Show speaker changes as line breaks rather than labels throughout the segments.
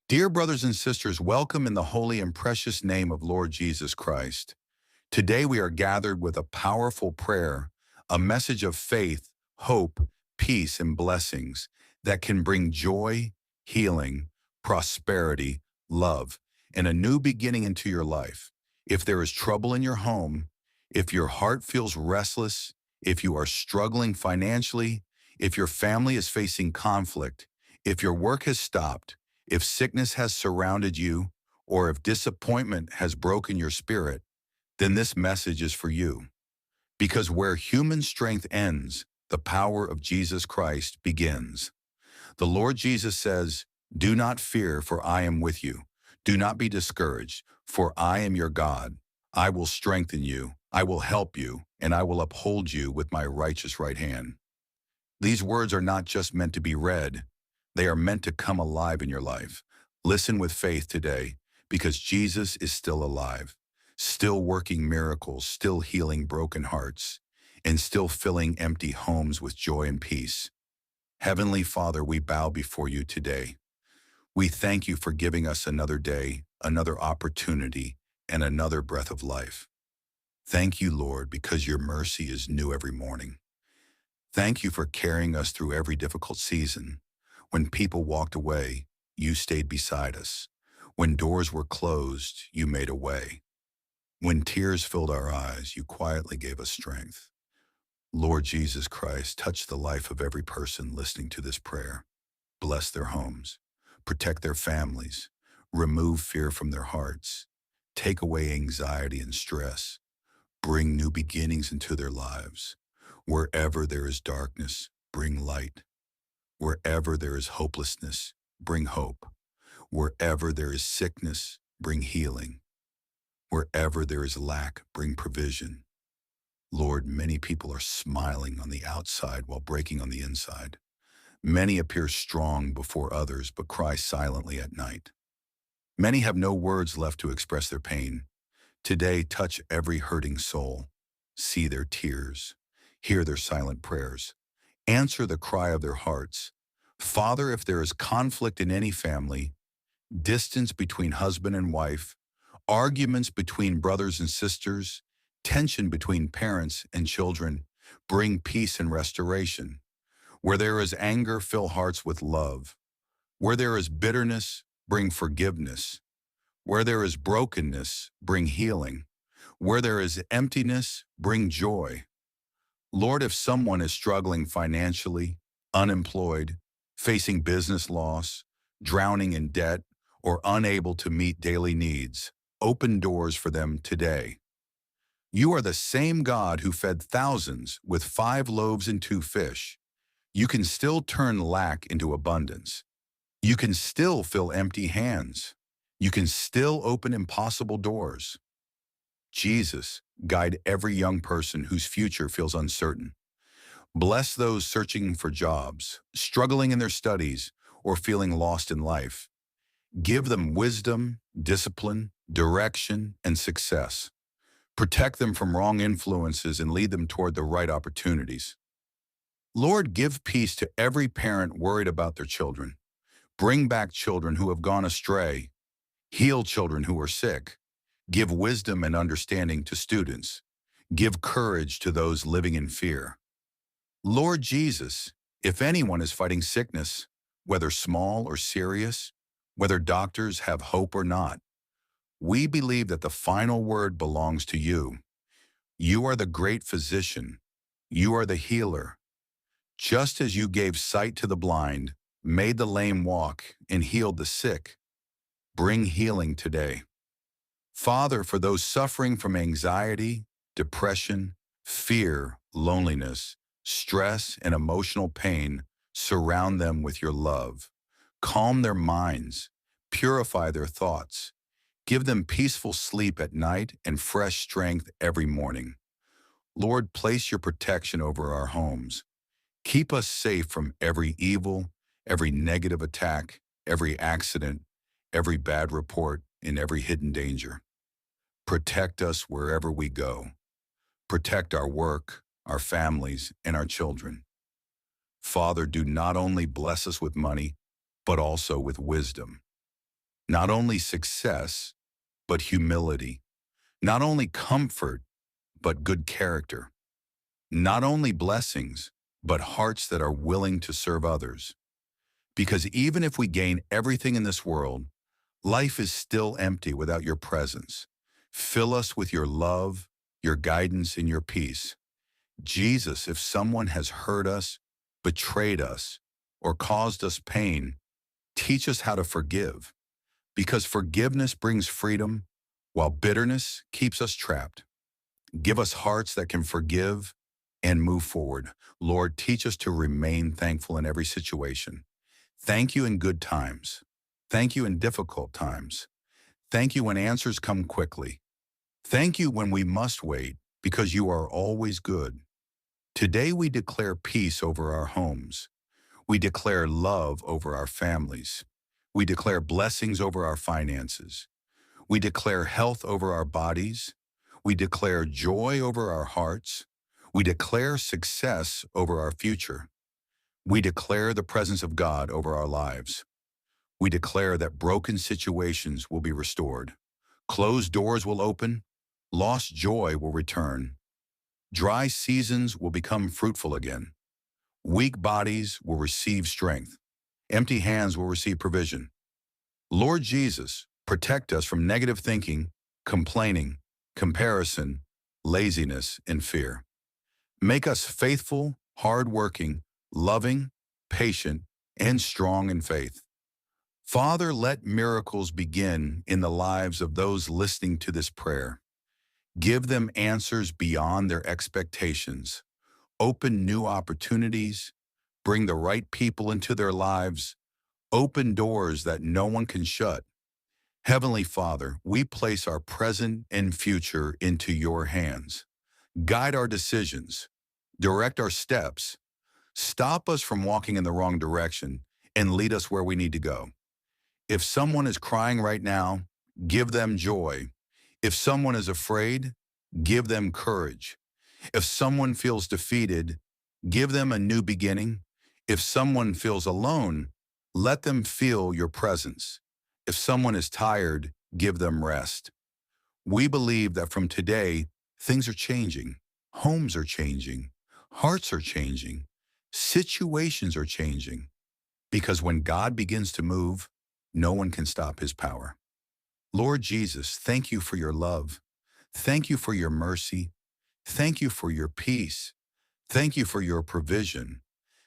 Dear brothers and sisters, welcome in the holy and precious name of Lord Jesus Christ. Today we are gathered with a powerful prayer, a message of faith, hope, peace, and blessings that can bring joy, healing, prosperity, love, and a new beginning into your life. If there is trouble in your home, if your heart feels restless, if you are struggling financially, if your family is facing conflict, if your work has stopped, if sickness has surrounded you, or if disappointment has broken your spirit, then this message is for you. Because where human strength ends, the power of Jesus Christ begins. The Lord Jesus says, "Do not fear, for I am with you. Do not be discouraged, for I am your God. I will strengthen you, I will help you, and I will uphold you with my righteous right hand." These words are not just meant to be read, they are meant to come alive in your life. Listen with faith today, because Jesus is still alive, still working miracles, still healing broken hearts, and still filling empty homes with joy and peace. Heavenly Father, we bow before you today. We thank you for giving us another day, another opportunity, and another breath of life. Thank you, Lord, because your mercy is new every morning. Thank you for carrying us through every difficult season. When people walked away, you stayed beside us. When doors were closed, you made a way. When tears filled our eyes, you quietly gave us strength. Lord Jesus Christ, touch the life of every person listening to this prayer. Bless their homes, protect their families, remove fear from their hearts, take away anxiety and stress, bring new beginnings into their lives. Wherever there is darkness, bring light. Wherever there is hopelessness, bring hope. Wherever there is sickness, bring healing. Wherever there is lack, bring provision. Lord, many people are smiling on the outside while breaking on the inside. Many appear strong before others, but cry silently at night. Many have no words left to express their pain. Today, touch every hurting soul. See their tears. Hear their silent prayers. Answer the cry of their hearts. Father, if there is conflict in any family, distance between husband and wife, arguments between brothers and sisters, tension between parents and children, bring peace and restoration. Where there is anger, fill hearts with love. Where there is bitterness, bring forgiveness. Where there is brokenness, bring healing. Where there is emptiness, bring joy. Lord, if someone is struggling financially, unemployed, facing business loss, drowning in debt, or unable to meet daily needs, open doors for them today. You are the same God who fed thousands with 5 loaves and 2 fish. You can still turn lack into abundance. You can still fill empty hands. You can still open impossible doors. Jesus, guide every young person whose future feels uncertain. Bless those searching for jobs, struggling in their studies, or feeling lost in life. Give them wisdom, discipline, direction, and success. Protect them from wrong influences and lead them toward the right opportunities. Lord, give peace to every parent worried about their children. Bring back children who have gone astray. Heal children who are sick. Give wisdom and understanding to students. Give courage to those living in fear. Lord Jesus, if anyone is fighting sickness, whether small or serious, whether doctors have hope or not, we believe that the final word belongs to you. You are the great physician. You are the healer. Just as you gave sight to the blind, made the lame walk, and healed the sick, bring healing today. Father, for those suffering from anxiety, depression, fear, loneliness, stress, and emotional pain, surround them with your love. Calm their minds, purify their thoughts. Give them peaceful sleep at night and fresh strength every morning. Lord, place your protection over our homes. Keep us safe from every evil, every negative attack, every accident, every bad report, and every hidden danger. Protect us wherever we go. Protect our work, our families, and our children. Father, do not only bless us with money, but also with wisdom. not only success, but humility, not only comfort, but good character, not only blessings, but hearts that are willing to serve others. Because even if we gain everything in this world, life is still empty without your presence. Fill us with your love, your guidance, and your peace. Jesus, if someone has hurt us, betrayed us, or caused us pain, teach us how to forgive, because forgiveness brings freedom, while bitterness keeps us trapped. Give us hearts that can forgive and move forward. Lord, teach us to remain thankful in every situation. Thank you in good times. Thank you in difficult times. Thank you when answers come quickly. Thank you when we must wait, because you are always good. Today we declare peace over our homes. We declare love over our families. We declare blessings over our finances. We declare health over our bodies. We declare joy over our hearts. We declare success over our future. We declare the presence of God over our lives. We declare that broken situations will be restored. Closed doors will open. Lost joy will return. Dry seasons will become fruitful again. Weak bodies will receive strength. Empty hands will receive provision. Lord Jesus, protect us from negative thinking, complaining, comparison, laziness, and fear. Make us faithful, hardworking, loving, patient, and strong in faith. Father, let miracles begin in the lives of those listening to this prayer. Give them answers beyond their expectations. Open new opportunities. Bring the right people into their lives. Open doors that no one can shut. Heavenly Father, we place our present and future into your hands. Guide our decisions. Direct our steps. Stop us from walking in the wrong direction and lead us where we need to go. If someone is crying right now, give them joy. If someone is afraid, give them courage. If someone feels defeated, give them a new beginning. If someone feels alone, let them feel your presence. If someone is tired, give them rest. We believe that from today, things are changing. Homes are changing. Hearts are changing. Situations are changing. Because when God begins to move, no one can stop his power. Lord Jesus, thank you for your love. Thank you for your mercy. Thank you for your peace. Thank you for your provision.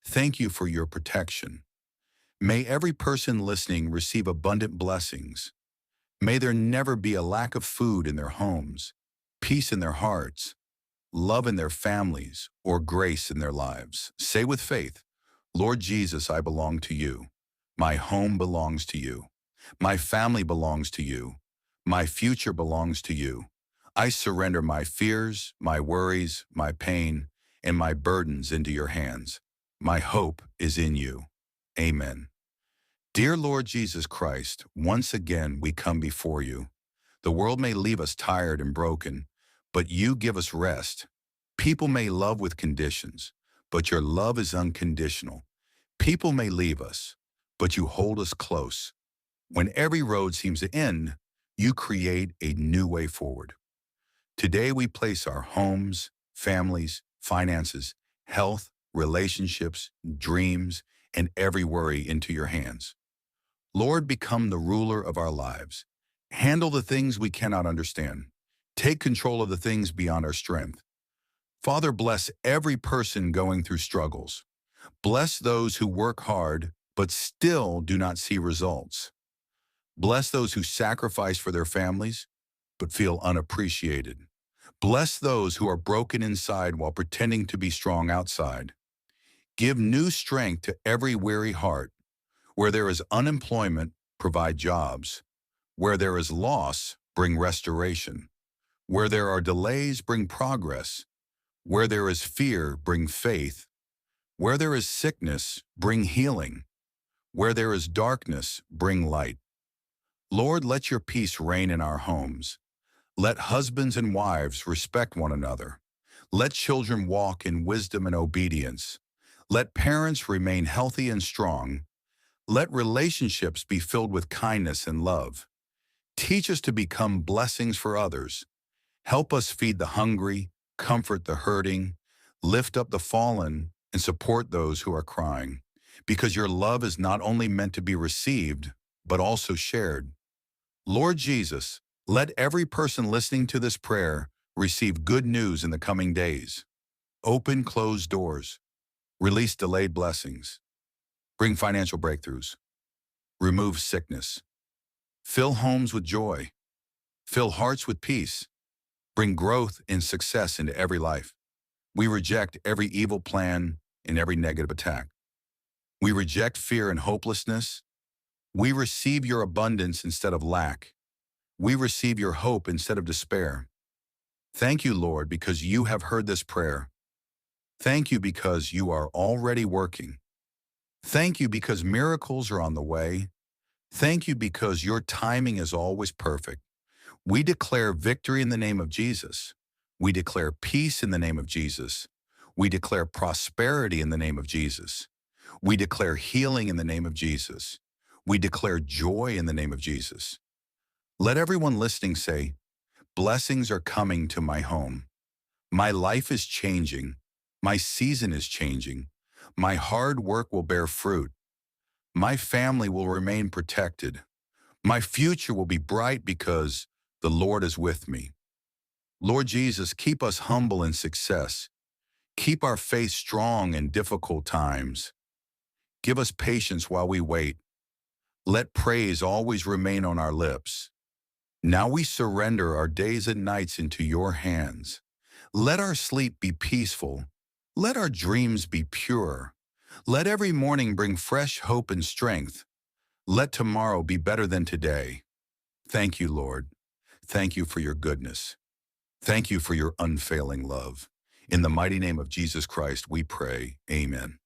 Thank you for your protection. May every person listening receive abundant blessings. May there never be a lack of food in their homes, peace in their hearts, love in their families, or grace in their lives. Say with faith, Lord Jesus, I belong to you. My home belongs to you. My family belongs to you. My future belongs to you. I surrender my fears, my worries, my pain, and my burdens into your hands. My hope is in you. Amen. Dear Lord Jesus Christ, once again we come before you. The world may leave us tired and broken, but you give us rest. People may love with conditions, but your love is unconditional. People may leave us, but you hold us close. When every road seems to end, you create a new way forward. Today we place our homes, families, finances, health, relationships, dreams, and every worry into your hands. Lord, become the ruler of our lives. Handle the things we cannot understand. Take control of the things beyond our strength. Father, bless every person going through struggles. Bless those who work hard but still do not see results. Bless those who sacrifice for their families but feel unappreciated. Bless those who are broken inside while pretending to be strong outside. Give new strength to every weary heart. Where there is unemployment, provide jobs. Where there is loss, bring restoration. Where there are delays, bring progress. Where there is fear, bring faith. Where there is sickness, bring healing. Where there is darkness, bring light. Lord, let your peace reign in our homes. Let husbands and wives respect one another. Let children walk in wisdom and obedience. Let parents remain healthy and strong. Let relationships be filled with kindness and love. Teach us to become blessings for others. Help us feed the hungry, comfort the hurting, lift up the fallen, and support those who are crying. Because your love is not only meant to be received, but also shared. Lord Jesus, let every person listening to this prayer receive good news in the coming days. Open closed doors. Release delayed blessings. Bring financial breakthroughs. Remove sickness. Fill homes with joy. Fill hearts with peace. Bring growth and success into every life. We reject every evil plan and every negative attack. We reject fear and hopelessness. We receive your abundance instead of lack. We receive your hope instead of despair. Thank you, Lord, because you have heard this prayer. Thank you because you are already working. Thank you because miracles are on the way. Thank you because your timing is always perfect. We declare victory in the name of Jesus. We declare peace in the name of Jesus. We declare prosperity in the name of Jesus. We declare healing in the name of Jesus. We declare joy in the name of Jesus. Let everyone listening say, blessings are coming to my home. My life is changing. My season is changing. My hard work will bear fruit. My family will remain protected. My future will be bright because the Lord is with me. Lord Jesus, keep us humble in success. Keep our faith strong in difficult times. Give us patience while we wait. Let praise always remain on our lips. Now we surrender our days and nights into your hands. Let our sleep be peaceful. Let our dreams be pure. Let every morning bring fresh hope and strength. Let tomorrow be better than today. Thank you, Lord. Thank you for your goodness. Thank you for your unfailing love. In the mighty name of Jesus Christ, we pray. Amen.